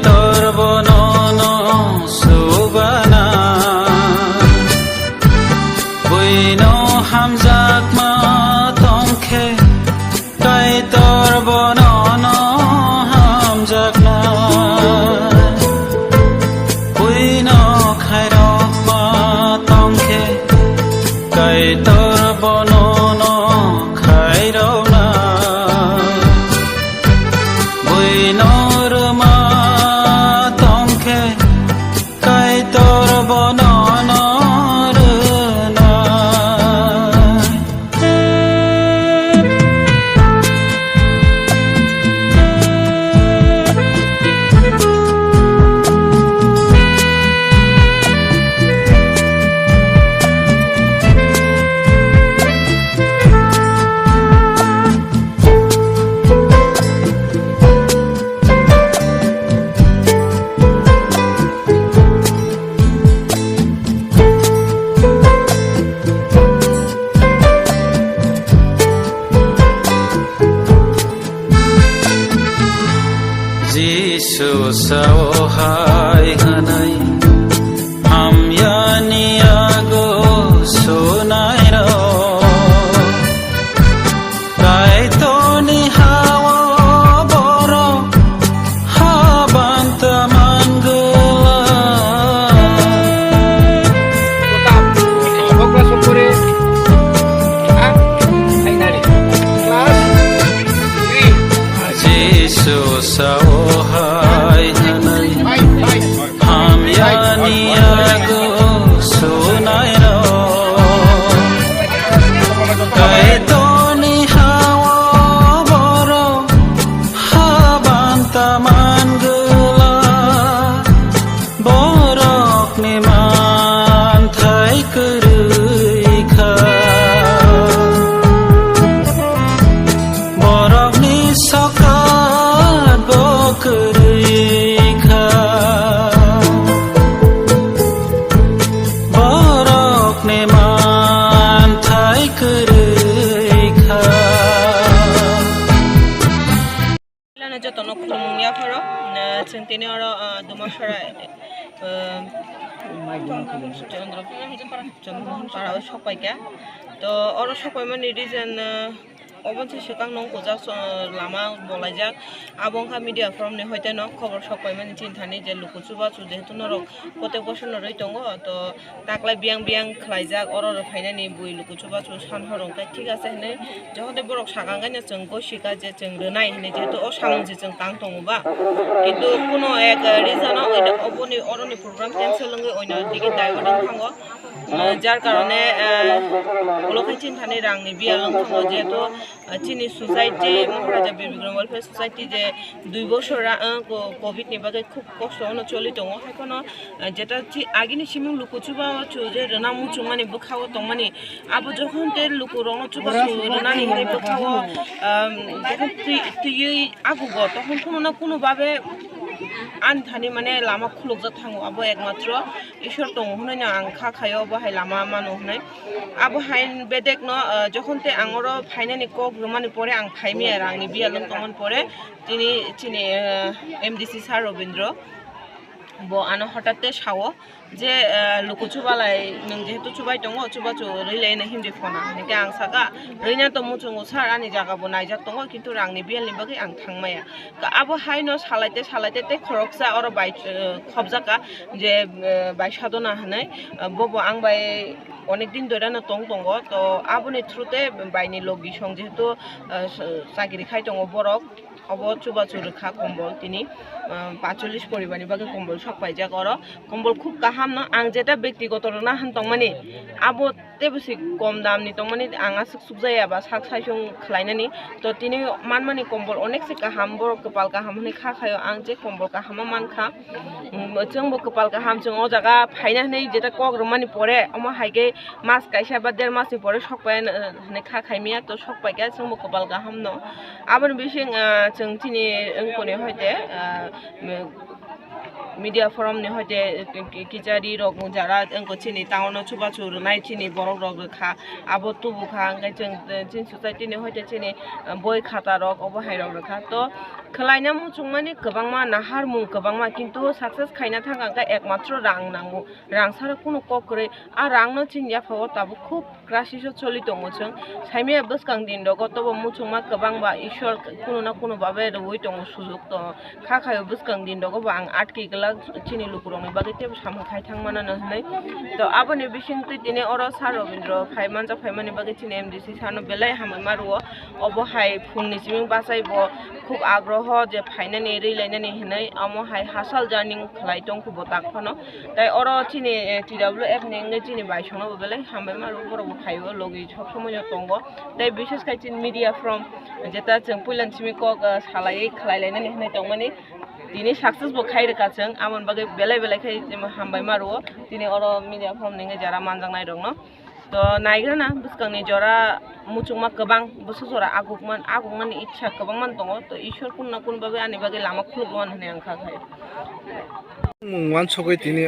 তোর বনন সুবানা বইনো হামজাক মা তংখে কাই তোর বনন হামজাক না বইনো খাইর মা তংখে কাই তোর বনন খাইর না বইনো Jisu sawhai hanai hamyani ago sunai ro kai to ni hawa boro habanta mangala Jisu sawhai hanai hamyani ago sunai ro kai to ni hawa boro habanta mangala borok ni man thai kurui kha borok ni soka borok ne man thai kurui kha lana jotono khulungya pharo chintini oro dumashara Chandramohan পাড়াও সবাইকে তো ওরা সবাই মানে reason অবশ্যই সেখান নং কোজা লামা বলাই যাক আবংখা মিডিয়া ফর্মনি হইতে ন খবর সবাই মানে চিন্তানি যে লুকুচুবা চু যেহেতু নরক প্রত্যেক বছর নরই দङ তো তাকলাই বিয়াং বিয়াং খাই যাক অরর ফাইনানি বই লুকুচুবা চু सान হরংকাই ঠিক আছে হনে যহতে বরক সাগাঙ্গানি जों গসিকা যে जों রনাই হনে যেহেতু ও সামঞ্জি जों তাং দङবা কিন্তু কোনো এক রিজন অবনি অরনি প্রোগ্রাম ক্যান্সেল লঙ্গে অন্য দিকে দায়বদন থাঙ্গ যার কারণে লোকাই চিন্তানি রাংনি বিয়া লঙ্গ যেহেতু চিনি সোসাইটি মহারাজা বীরবিক্রম ওয়েলফেয়ার সোসাইটি যে 2 বছর কোভিড नि बागै খুব কষ্ট হনো চলি দङ এখনো যেটা আগিনি সিমিং লুকুচুবা চু যে রনা মুচু মানে বখাও দङ মানে আবু যখন তে লুকু রং চুবা চু রনা নি হে বখাও যখন তুই আগু গ তখন কোনো ভাবে আনথানি মানে লামা খুলুকজা থাঙ্গো আবো একমাত্র ঈশ্বর দङ হনাই না আং খাখাयो বাহাই লামা মানো হনাই আবো হাইন বেদেক ন যখন তে আঙর ফাইনানি কক রমানি পরে আং ফাইমি আর আংনি বিয়ালন তমন পরে তিনি এমডিসি স্যার রবীন্দ্র ব আনো হঠাৎ সাও যে লুকুচুবালাই নং যেহেতু চুবাই দङ চুবা চু রইলাই না হিমদি ফনা নেকে আং সাকা রইনা তো মুচুঙ্গু স্যার আনি জাগাবো নাইজাক দङ কিন্তু রাংনি বিয়ালনি বাগै আং থাंगमाया আবো হাইনো সালাইতে তে খরকসা অর বাই খবজাকা যে বাই সাধনা হানাই বব আং বাই অনেক দিন ধরে না দङ তো আবনি থ্রুতে বাইনি লগি সং যেহেতু চাকরি খাই দङ বরক অব চুবা চুরখা কম্বল তিনি 45 পরিবারনি বাগে কম্বল সবাই যা কর কম্বল খুব কাহাম না আং যেটা ব্যক্তিগত না হান তংমানি আবো তেবসি কম দামনি তংমানি আঙা সুকজায়া বা সাক সাইসং খলাইনানি তো তিনি মানমানি কম্বল অনেক সে কাহাম বড় কপাল কাহাম হনি খাখাयो আং যে কম্বল কাহামা মানখা जोंबो कपाल गाहाम जों ओ जागा फाइनानै जेटा कग्रमानि परे अमा हाइगे मास काइसा बा 1.5 मासनि परे सकपाय ने खाखाइमिया तो सकपायगा जोंबो कपाल गाहाम न आबन बिसिं जों तिनि अंकने होइते media forum ni hoite kijari rok jara engko chini town chuba chu nai chini borok rok kha abo tubu kha ngai chin society ni hoite chini boi khata rok obo hai rok kha to khlaina muchungmani kwbangma nahar mung kwbangma kintu success khaina thanga ka ekmatro rang nangu rang sara kuno kokre a rang no chin ya phawo tabu khub krasisho choli tongo chung saimia buskang din dogo tobo muchungma kwbangba ishwar kuno na kuno babe roi tongo sujuk to kha khayo buskang din dogo bang atki gala chini lukurong bagi te sam khai thangmana na hnai to aboni bising tu dine oro sar robindro phaimanja phaimani bagi chini mdc sano belai hamai maruo obo hai phungni siming basaibo khub agroh je phainani reilainani hnai amo hai hasal jarning khlai tong ku botak phano tai oro chini twf nenge chini baishono belai hamai maru boro phaibo logi sob somoy tongo tai bishes kai chin media from jeta chung pulan chimi ko salai khlailainani hnai tongmani dini success bo khaire ka chung amon bagai belai belai khai hambai maruo dini oro media from nenge jara manjang nai rong no to naigrana buskangni jora muchungma kwbang busu jora agukmani ichha kwbangman tongo to ishwar kunna kun babe ani bagai lama khulugwan hne angkha khai wan sogoi tini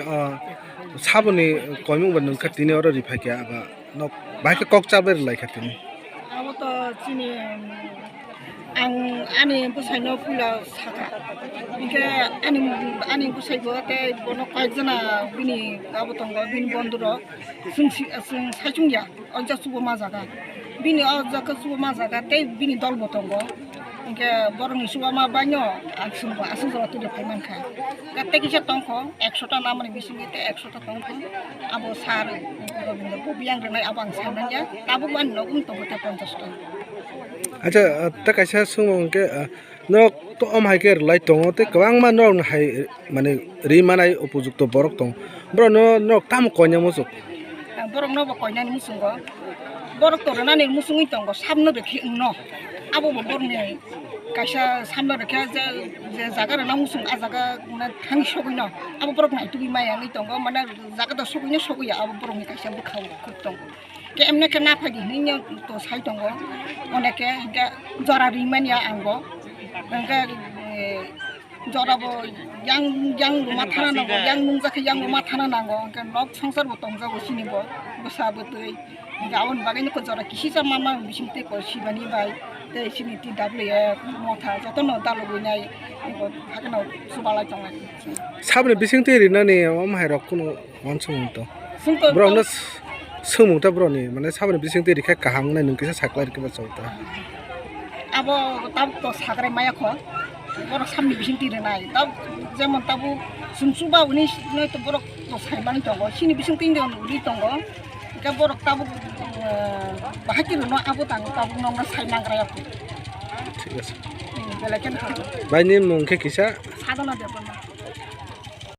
saboni koimung ban nungkha tini oro rifai kya aba nok baika kok chaber lai kha tini abo to chini ang ani busaino pula saka bike ani busaibo te bono kaijana bini abo tongo bini bonduro sung saichungya onja subo majaga bini onja ka subo majaga te bini dol botongo inke borong subo ma banyo asun jora tu de payment kha gatte kisa tongko 100 ta namani bisingi te 100 ta tongko abo sar gobindo bobiang renai abang sananya tabuk ban nogum to bote 50 ta acha ta kaisa sumong ke nok to om hai ke lai tongo te kwang ma nok hai mane ri manai upojukto borok tong bro no nok tam konya musuk borok no ba konya ni musungo borok to rana ni musungi tongo samno de khi no abo bo borok ni kaisa samno de kha je jaga rana musung a jaga na thang sogoi no abo borok nai tu bi maya ni tongo mana jaga to sogoi abo borok ni kaisa bu khau khut tongo ke emne ke na phadi ni to sai tongo oneke ga jora riman ya ango angka jora bo yang rumah thana nango yang nungja ke yang rumah thana nango angka nok sangsar bo tongja bo sini bo bosa bo tui gaon bagani ko jora kisi sa mama bisimte ko sibani bai te sini ti wf motha joto no dalogi nai ko hakano subala tonga sabne bising te ri na ni om hai rok kuno wan sumong to sungto bro no sumong ta bro ni mane sabne bising te ri kha kahang nai nungkisa saklai ke ba chauta abo tab to sagre maya ko borok samni bising ti renai tab jemon tabu sumsuba uni noi to borok to saiman tongo sini bising tin don uri tongo ka borok tabu bahaki no abo tang tabu nong saimang raya ko ঠিক আছে belaken ha বাইনি mungke kisa sadana de